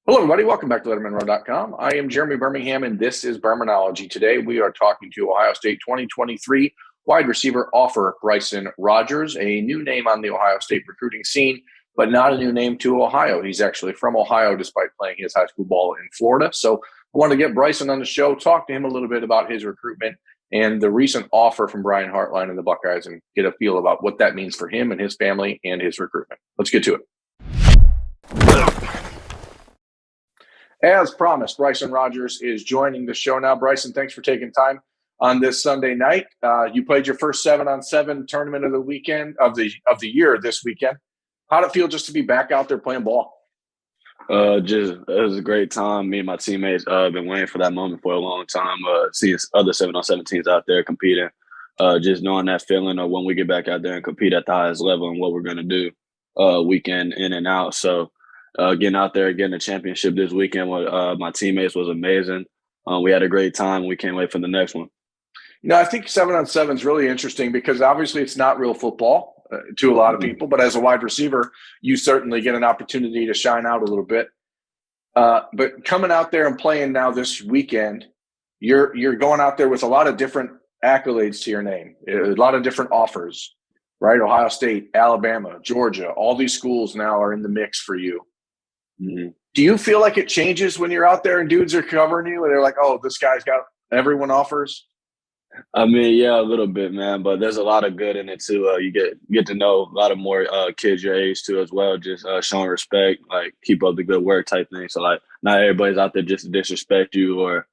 Hello, everybody. Welcome back to LettermenRow.com. I am Jeremy Birmingham, and this is Birminology. Today, we are talking to Ohio State 2023 wide receiver offer Bryson Rodgers, a new name on the Ohio State recruiting scene, but not a new name to Ohio. He's actually from Ohio, despite playing his high school ball in Florida. So I want to get Bryson on the show, talk to him a little bit about his recruitment and the recent offer from Brian Hartline and the Buckeyes, and get a feel about what that means for him and his family and his recruitment. Let's get to it. As promised, Bryson Rodgers is joining the show now. Bryson, thanks for taking time on this Sunday night. You played your first 7-on-7 tournament of the weekend of the year this weekend. How'd it feel just to be back out there playing ball? It was a great time. Me and my teammates been waiting for that moment for a long time. Seeing other 7-on-7 teams out there competing, just knowing that feeling of when we get back out there and compete at the highest level and what we're going to do weekend in and out. So getting out there, getting a championship this weekend with my teammates was amazing. We had a great time. We can't wait for the next one. You know, I think 7-on-7 is really interesting because obviously it's not real football to a lot of people, but as a wide receiver, you certainly get an opportunity to shine out a little bit. But coming out there and playing now this weekend, you're going out there with a lot of different accolades to your name, a lot of different offers, right? Ohio State, Alabama, Georgia, all these schools now are in the mix for you. Mm-hmm. Do you feel like it changes when you're out there and dudes are covering you and they're like, oh, this guy's got everyone offers? I mean, yeah, a little bit, man, but there's a lot of good in it too. You get to know a lot of more kids your age too as well, just showing respect, like keep up the good work type thing. So like not everybody's out there just to disrespect you or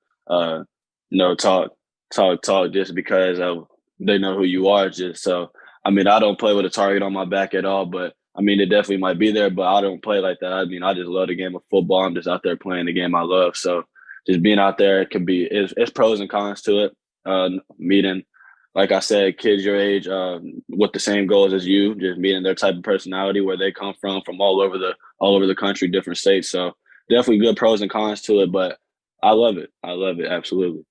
talk just because they know who you are. Just so I mean, I don't play with a target on my back at all, but I mean, it definitely might be there, but I don't play like that. I mean, I just love the game of football. I'm just out there playing the game I love. So just being out there, it's pros and cons to it. Meeting, like I said, kids your age with the same goals as you, just meeting their type of personality, where they come from all over the country, different states. So definitely good pros and cons to it, but I love it. I love it, absolutely.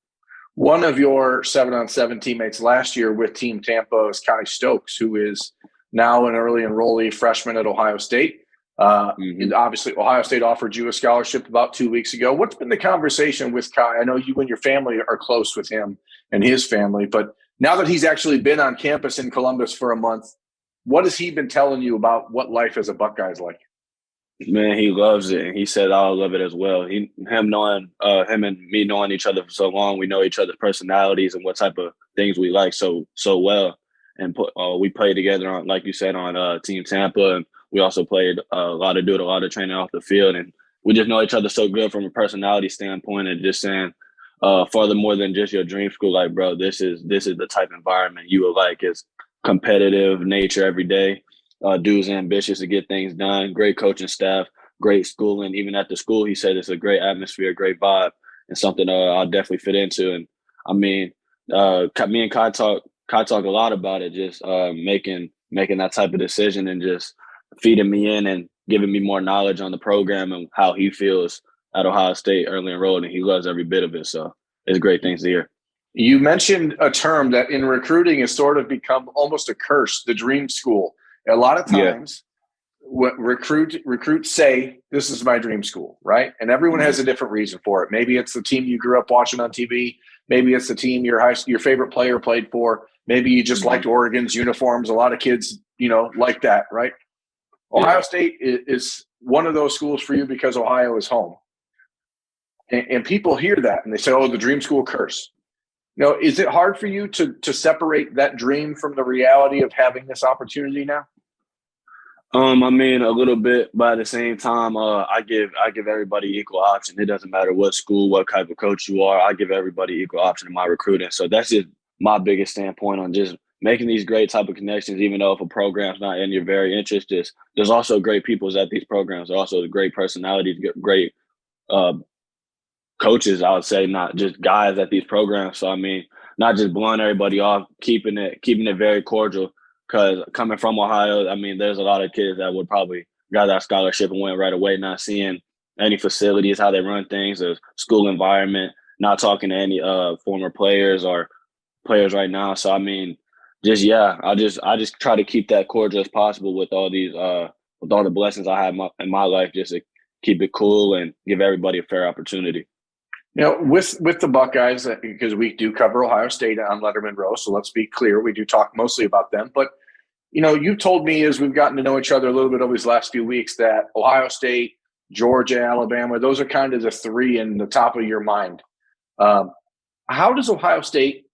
One of your 7-on-7 teammates last year with Team Tampa is Kai Stokes, who is now an early enrollee freshman at Ohio State. And obviously, Ohio State offered you a scholarship about 2 weeks ago. What's been the conversation with Kai? I know you and your family are close with him and his family, but now that he's actually been on campus in Columbus for a month, what has he been telling you about what life as a Buckeye is like? Man, he loves it, and he said I love it as well. Him and me knowing each other for so long, we know each other's personalities and what type of things we like so well. And we played together on, like you said, on Team Tampa, and we also played a lot of training off the field, and we just know each other so good from a personality standpoint. And just saying, furthermore than just your dream school, like bro, this is the type of environment you would like. It's competitive nature every day. Dudes ambitious to get things done. Great coaching staff, great schooling. Even at the school, he said it's a great atmosphere, great vibe, and something I'll definitely fit into. And I mean, me and Kai talk a lot about it, just making that type of decision and just feeding me in and giving me more knowledge on the program and how he feels at Ohio State early enrolled, and he loves every bit of it. So it's great things to hear. You mentioned a term that in recruiting has sort of become almost a curse, the dream school. A lot of times what recruits say, this is my dream school, right? And everyone has a different reason for it. Maybe it's the team you grew up watching on TV. Maybe it's the team your favorite player played for. Maybe you just liked Oregon's uniforms. A lot of kids, like that, right? Ohio State is one of those schools for you because Ohio is home. And people hear that and they say, oh, the dream school curse. Is it hard for you to separate that dream from the reality of having this opportunity now? I mean, a little bit, but at the same time, I give everybody equal option. It doesn't matter what school, what type of coach you are. I give everybody equal option in my recruiting. So that's just my biggest standpoint on just making these great type of connections. Even though if a program's not in your very interest, there's also great people at these programs. There's also great personalities, great coaches, I would say, not just guys at these programs. So I mean, not just blowing everybody off, keeping it very cordial. Because coming from Ohio, I mean, there's a lot of kids that would probably got that scholarship and went right away, not seeing any facilities, how they run things, the school environment, not talking to any former players or players right now. So I mean, I just try to keep that cordial as possible with all these with all the blessings I have in my life, just to keep it cool and give everybody a fair opportunity. With the Buckeyes, because we do cover Ohio State on Lettermen Row, so let's be clear, we do talk mostly about them. But, you told me as we've gotten to know each other a little bit over these last few weeks that Ohio State, Georgia, Alabama, those are kind of the three in the top of your mind. How does Ohio State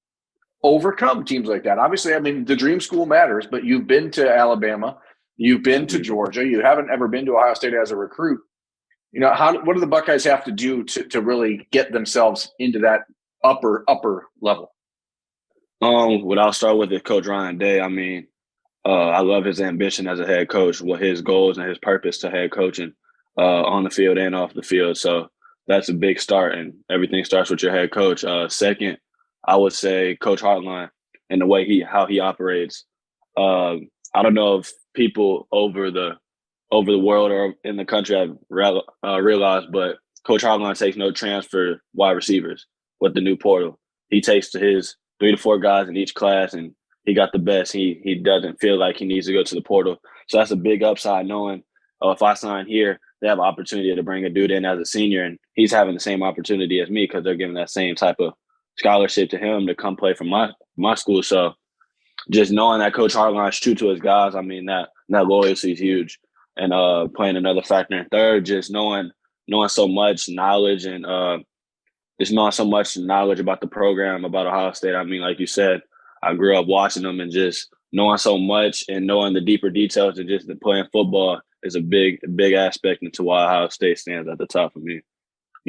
overcome teams like that? Obviously, I mean, the dream school matters, but you've been to Alabama, you've been to Georgia, you haven't ever been to Ohio State as a recruit. What do the Buckeyes have to do to really get themselves into that upper level? What I'll start with is Coach Ryan Day. I mean, I love his ambition as a head coach, what his goals and his purpose to head coaching on the field and off the field. So that's a big start, and everything starts with your head coach. Second, I would say Coach Hartline and the way how he operates. I don't know if people over the world or in the country have realized, but Coach Hartline takes no transfer wide receivers with the new portal. He takes to his 3 to 4 guys in each class, and he got the best. He doesn't feel like he needs to go to the portal. So that's a big upside, knowing if I sign here, they have an opportunity to bring a dude in as a senior, and he's having the same opportunity as me because they're giving that same type of scholarship to him to come play for my school. So just knowing that Coach Hartline is true to his guys, I mean, that loyalty is huge. And playing another factor. And third, just knowing so much knowledge and just knowing so much knowledge about the program, about Ohio State. I mean, like you said, I grew up watching them, and just knowing so much and knowing the deeper details of just playing football is a big aspect into why Ohio State stands at the top for me.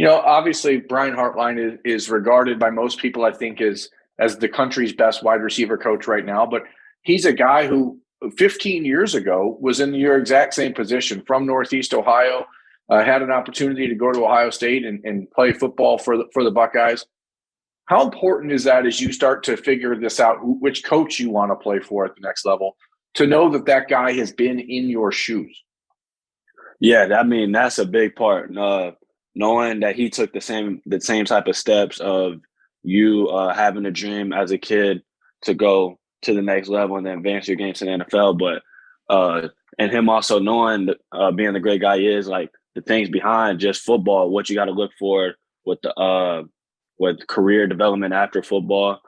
Obviously, Brian Hartline is regarded by most people, I think, as the country's best wide receiver coach right now. But he's a guy who 15 years ago was in your exact same position, from Northeast Ohio, had an opportunity to go to Ohio State and play football for the Buckeyes. How important is that as you start to figure this out, which coach you want to play for at the next level, to know that guy has been in your shoes? Yeah, I mean, that's a big part. Knowing that he took the same type of steps of you having a dream as a kid to go to the next level and then advance your game to the NFL. But and him also knowing being the great guy he is, like the things behind just football, what you got to look for with with career development after football.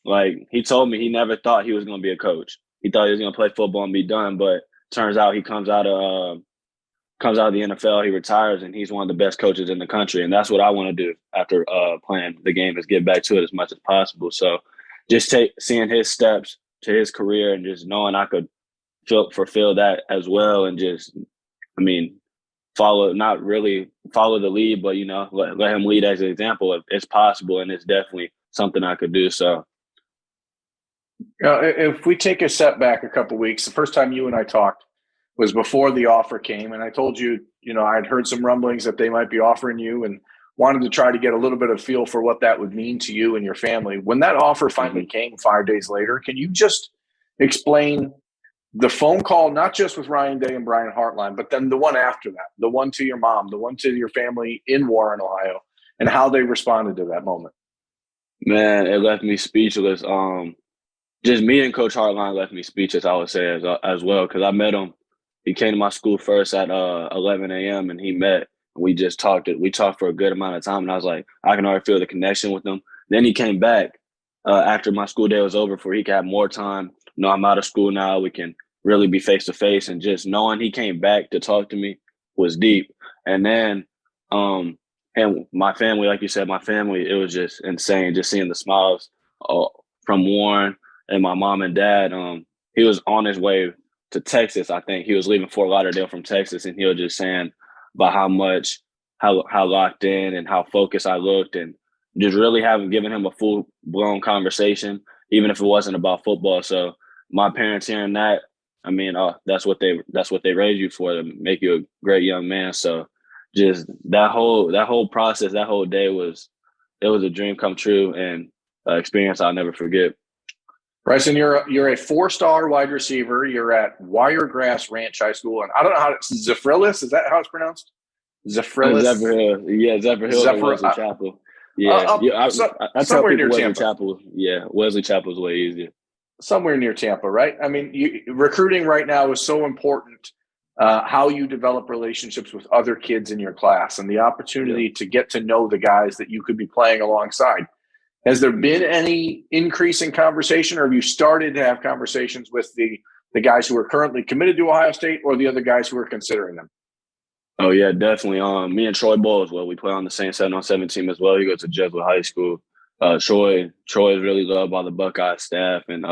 Like he told me he never thought he was going to be a coach. He thought he was going to play football and be done. But turns out he comes out of the NFL, he retires, and he's one of the best coaches in the country. And that's what I want to do after playing the game, is get back to it as much as possible. So just seeing his steps to his career and just knowing I could fulfill that as well, and just, I mean, not really follow the lead, but, let him lead as an example. If it's possible, and it's definitely something I could do. So if we take a step back a couple of weeks, the first time you and I talked was before the offer came, and I told you, I'd heard some rumblings that they might be offering you, and wanted to try to get a little bit of feel for what that would mean to you and your family. When that offer finally came 5 days later, can you just explain the phone call, not just with Ryan Day and Brian Hartline, but then the one after that, the one to your mom, the one to your family in Warren, Ohio, and how they responded to that moment? Man, it left me speechless. Just meeting Coach Hartline left me speechless, I would say, as well, because I met him. He came to my school first at 11 a.m. and he met. We just talked. We talked for a good amount of time, and I was like, I can already feel the connection with him. Then he came back after my school day was over, for he could have more time. I'm out of school now. We can really be face to face, and just knowing he came back to talk to me was deep. And then, and my family, like you said, it was just insane. Just seeing the smiles from Warren and my mom and dad. He was on his way to Texas. I think he was leaving Fort Lauderdale from Texas, and he was just saying about how locked in and how focused I looked, and just really given him a full blown conversation, even if it wasn't about football. So my parents hearing that, I mean, that's what they raised you for, to make you a great young man. So just that whole process, that whole day was a dream come true, and experience I'll never forget. Bryson, you're a 4-star wide receiver. You're at Wiregrass Ranch High School, and I don't know how Zephyrhills, is that how it's pronounced? Zephyrhills. Zephyrhills. Yeah, Zephyrhills. Wesley Chapel. Yeah, I tell people Wesley Chapel. Yeah, Wesley Chapel is way easier. Somewhere near Tampa, right? I mean, recruiting right now is so important how you develop relationships with other kids in your class and the opportunity to get to know the guys that you could be playing alongside. Has there been any increase in conversation, or have you started to have conversations with the guys who are currently committed to Ohio State or the other guys who are considering them? Oh, yeah, definitely. Me and Troy Ball as well. We play on the same 7-on-7 team as well. He goes to Jesuit High School. Troy is really loved by the Buckeye staff, and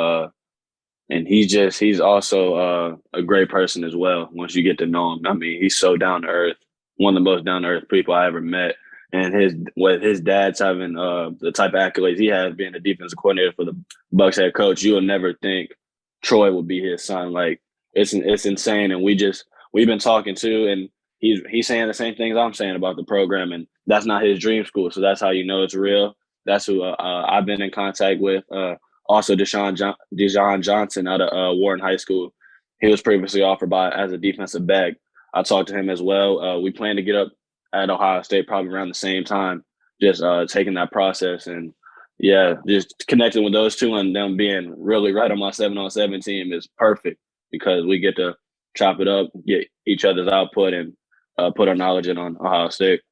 he's also a great person as well. Once you get to know him, I mean, he's so down to earth. One of the most down to earth people I ever met. And his dad's having the type of accolades he has, being a defensive coordinator for the Bucs head coach, you would never think Troy would be his son. Like it's insane. And we've been talking too, and he's saying the same things I'm saying about the program, and that's not his dream school. So that's how you know it's real. That's who I've been in contact with. Also, Deshaun Johnson out of Warren High School. He was previously offered as a defensive back. I talked to him as well. We plan to get up at Ohio State probably around the same time, just taking that process. And, yeah, just connecting with those two and them being really right on my 7-on-7 team is perfect because we get to chop it up, get each other's output, and put our knowledge in on Ohio State.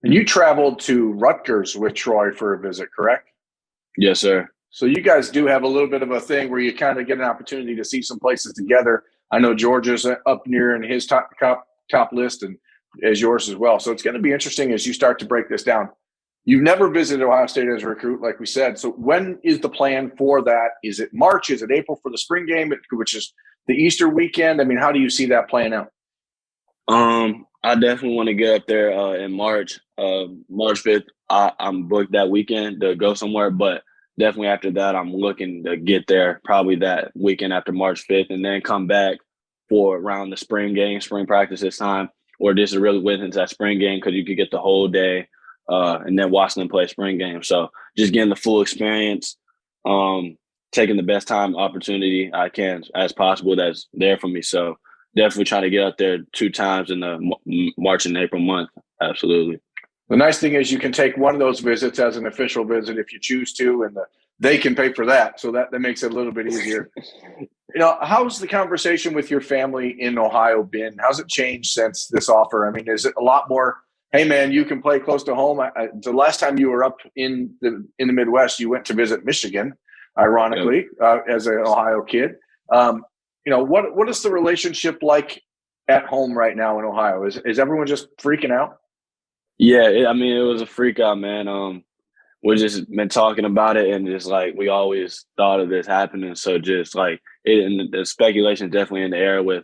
And you traveled to Rutgers with Troy for a visit, correct? Yes, sir. So you guys do have a little bit of a thing where you kind of get an opportunity to see some places together. I know Georgia's up near in his top list, and as yours as well. So it's going to be interesting as you start to break this down. You've never visited Ohio State as a recruit, like we said. So when is the plan for that? Is it March? Is it April for the spring game, which is the Easter weekend? I mean, how do you see that playing out? I definitely want to get up there in March. March 5th, I'm booked that weekend to go somewhere, but definitely after that, I'm looking to get there probably that weekend after March 5th and then come back for around the spring game, spring practice this time, or just to really went into that spring game because you could get the whole day and then watching them play spring game. So just getting the full experience, taking the best time opportunity I can as possible that's there for me. So definitely trying to get out there 2 times in the March and April month. Absolutely. The nice thing is you can take one of those visits as an official visit if you choose to, and they can pay for that. So that makes it a little bit easier. How's the conversation with your family in Ohio been? How's it changed since this offer? I mean, is it a lot more, hey, man, you can play close to home? The last time you were up in the Midwest, you went to visit Michigan, ironically, as an Ohio kid. What is the relationship like at home right now in Ohio? Is everyone just freaking out? Yeah, it was a freak out, man. We've just been talking about it, and just like we always thought of this happening. So just like and the speculation definitely in the air with,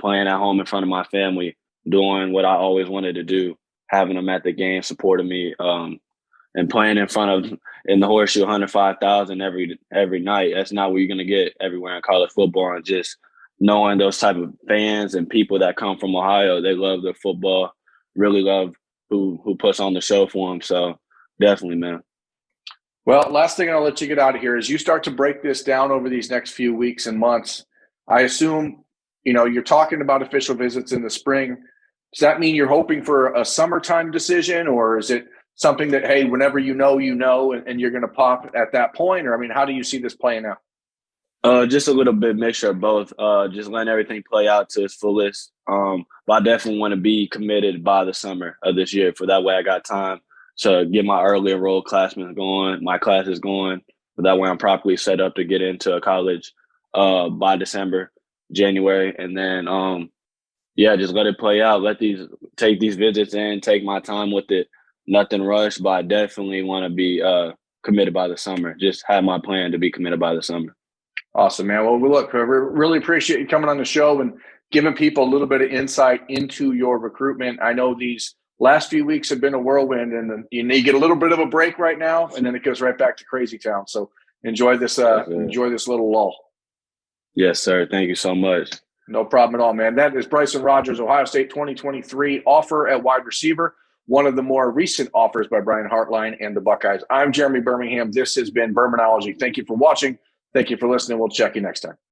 playing at home in front of my family, doing what I always wanted to do, having them at the game, supporting me, and playing in the Horseshoe 105,000 every night. That's not what you're gonna get everywhere in college football. And just knowing those type of fans and people that come from Ohio, they love their football, really love who puts on the show for them. So definitely, man. Well, last thing I'll let you get out of here is you start to break this down over these next few weeks and months. I assume, you're talking about official visits in the spring. Does that mean you're hoping for a summertime decision, or is it something that, hey, whenever you know, and you're going to pop at that point? Or, how do you see this playing out? Just a little bit mixture of both. Just letting everything play out to its fullest. But I definitely want to be committed by the summer of this year. For that way I got time to get my early enrolled classmen going, my classes going. But that way I'm properly set up to get into college by December, January. And then, just let it play out. Take these visits in, take my time with it. Nothing rushed, but I definitely want to be committed by the summer. Just have my plan to be committed by the summer. Awesome, man. Well, look, we really appreciate you coming on the show and giving people a little bit of insight into your recruitment. I know these last few weeks have been a whirlwind, and you get a little bit of a break right now, and then it goes right back to crazy town. So enjoy this little lull. Yes, sir. Thank you so much. No problem at all, man. That is Bryson Rodgers, Ohio State 2023 offer at wide receiver, one of the more recent offers by Brian Hartline and the Buckeyes. I'm Jeremy Birmingham. This has been Birminology. Thank you for watching. Thank you for listening. We'll check you next time.